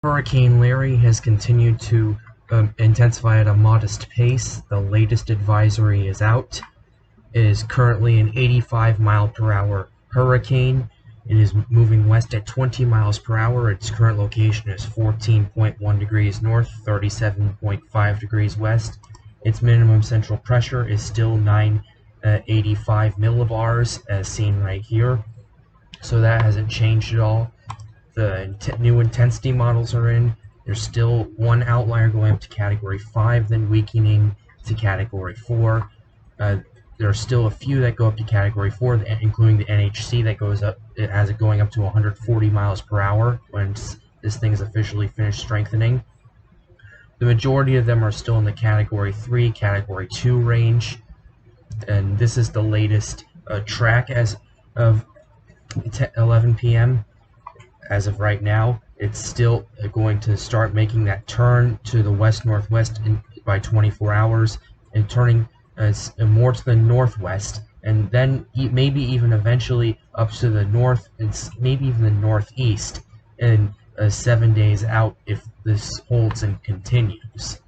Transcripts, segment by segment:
Hurricane Larry has continued to intensify at a modest pace. The latest advisory is out. It is currently an 85-mile-per-hour hurricane. It is moving west at 20 miles per hour. Its current location is 14.1 degrees north, 37.5 degrees west. Its minimum central pressure is still 985 millibars, as seen right here. So that hasn't changed at all. The new intensity models are in. There's still one outlier going up to Category 5, then weakening to Category 4. There are still a few that go up to Category 4, including the NHC that goes up. It has it going up to 140 miles per hour when this thing is officially finished strengthening. The majority of them are still in the Category 3, Category 2 range, and this is the latest track as of 11 p.m. As of right now, it's still going to start making that turn to the west-northwest by 24 hours and turning more to the northwest, and then maybe even eventually up to the north and maybe even the northeast in 7 days out if this holds and continues.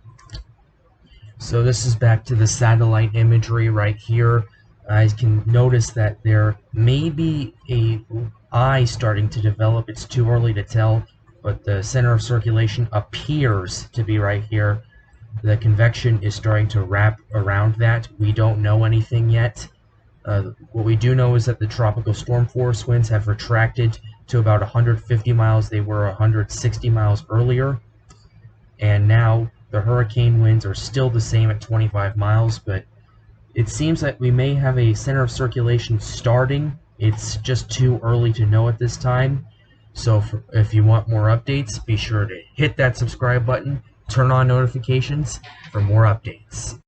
So this is back to the satellite imagery right here. I can notice that there may be a eye starting to develop. It's too early to tell, but the center of circulation appears to be right here. The convection is starting to wrap around that. We don't know anything yet. What we do know is that the tropical storm force winds have retracted to about 150 miles. They were 160 miles earlier, and now the hurricane winds are still the same at 25 miles, but it seems that we may have a center of circulation starting. It's just too early to know at this time. So if you want more updates, be sure to hit that subscribe button, turn on notifications for more updates.